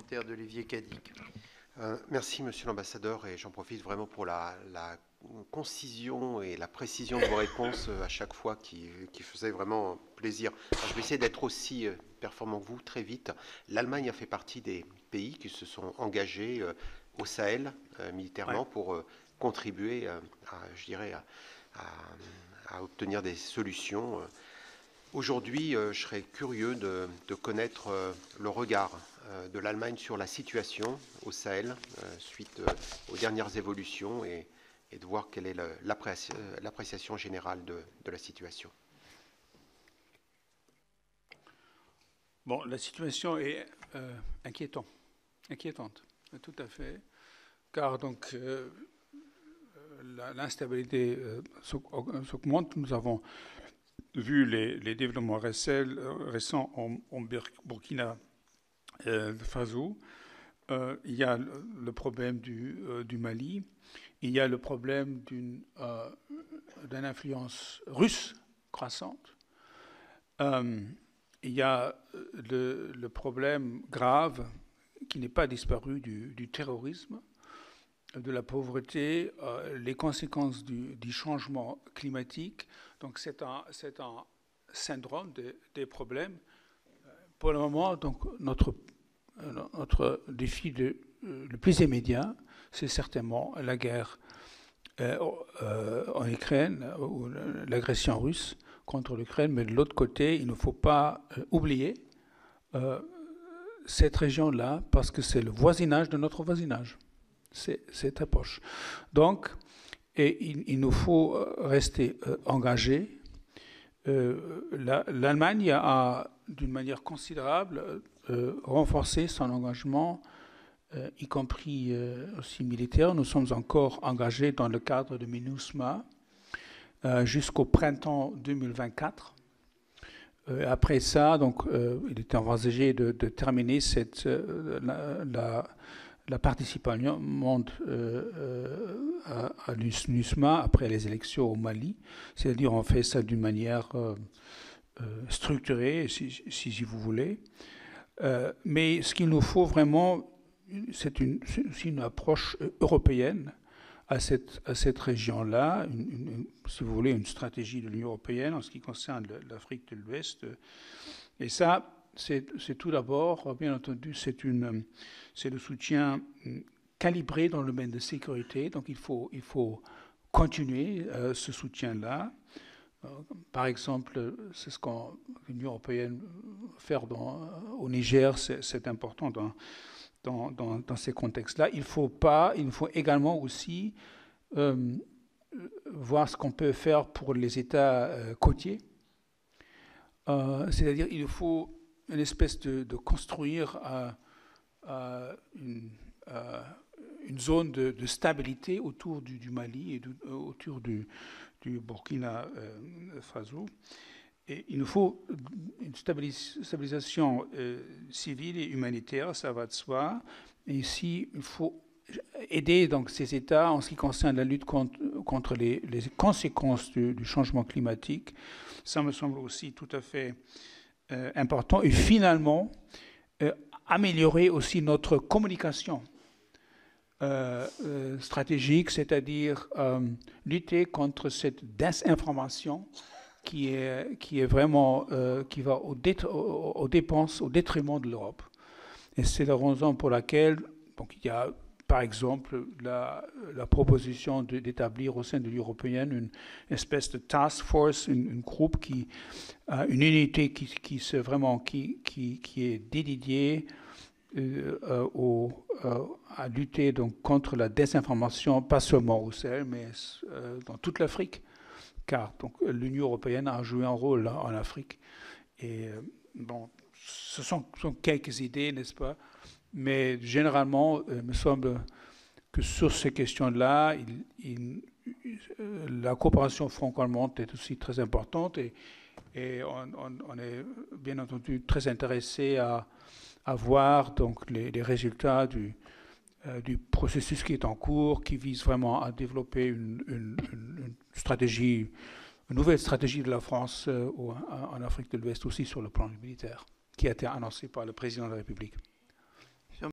supplémentaire d'Olivier Cadic. Merci, Monsieur l'Ambassadeur, et j'en profite vraiment pour la concision et la précision de vos réponses à chaque fois qui faisait vraiment plaisir. Alors, je vais essayer d'être aussi performant que vous très vite. L'Allemagne a fait partie des pays qui se sont engagés au Sahel militairement pour contribuer, je dirais, à obtenir des solutions. Aujourd'hui, je serais curieux de connaître le regard de l'Allemagne sur la situation au Sahel suite aux dernières évolutions et de voir quelle est l'appréciation générale de la situation. Bon, la situation est inquiétante, tout à fait, car donc l'instabilité s'augmente. Nous avons vu les développements récents en Burkina Faso. Il y a le problème du Mali. Il y a le problème d'une influence russe croissante. Il y a le problème grave qui n'est pas disparu du terrorisme, de la pauvreté, les conséquences du changement climatique. Donc c'est un syndrome des problèmes. Pour le moment, donc, notre défi le plus immédiat, c'est certainement la guerre en Ukraine, ou l'agression russe contre l'Ukraine. Mais de l'autre côté, il ne faut pas oublier cette région-là, parce que c'est le voisinage de notre voisinage. C'est très proche. Donc, il nous faut rester engagés. L'Allemagne a, d'une manière considérable, renforcé son engagement, y compris aussi militaire. Nous sommes encore engagés dans le cadre de MINUSMA jusqu'au printemps 2024. Après ça, donc, il était envisagé de terminer la participation à l'UNUSMA après les élections au Mali. C'est-à-dire on fait ça d'une manière structurée, si vous voulez. Mais ce qu'il nous faut vraiment, c'est aussi une approche européenne à cette région-là, si vous voulez, une stratégie de l'Union européenne en ce qui concerne l'Afrique de l'Ouest. Et ça, c'est tout d'abord, bien entendu, c'est le soutien calibré dans le domaine de sécurité. Donc il faut continuer ce soutien-là. Par exemple, c'est ce que l'Union européenne fait au Niger, c'est important dans ces contextes-là. Il faut également aussi voir ce qu'on peut faire pour les États côtiers. C'est-à-dire il faut une espèce de construire une zone de stabilité autour du Mali et autour du Burkina Faso. Et il nous faut une stabilisation civile et humanitaire, ça va de soi. Et ici, il faut aider donc, ces États en ce qui concerne la lutte contre les conséquences du changement climatique. Ça me semble aussi tout à fait important. Et finalement, améliorer aussi notre communication stratégique, c'est-à-dire lutter contre cette désinformation qui est vraiment qui va au détriment de l'Europe. Et c'est la raison pour laquelle donc, il y a par exemple la proposition d'établir au sein de l'Union européenne une espèce de task force, un groupe une unité qui est dédiée à lutter donc contre la désinformation, pas seulement au Sahel, mais dans toute l'Afrique. Car l'Union européenne a joué un rôle là, en Afrique. Et bon, ce sont quelques idées, n'est-ce pas? Mais généralement, il me semble que sur ces questions-là, la coopération franco-allemande est aussi très importante et on est bien entendu très intéressé à voir donc, les résultats du processus qui est en cours, qui vise vraiment à développer une nouvelle stratégie de la France en Afrique de l'Ouest aussi sur le plan militaire, qui a été annoncée par le président de la République.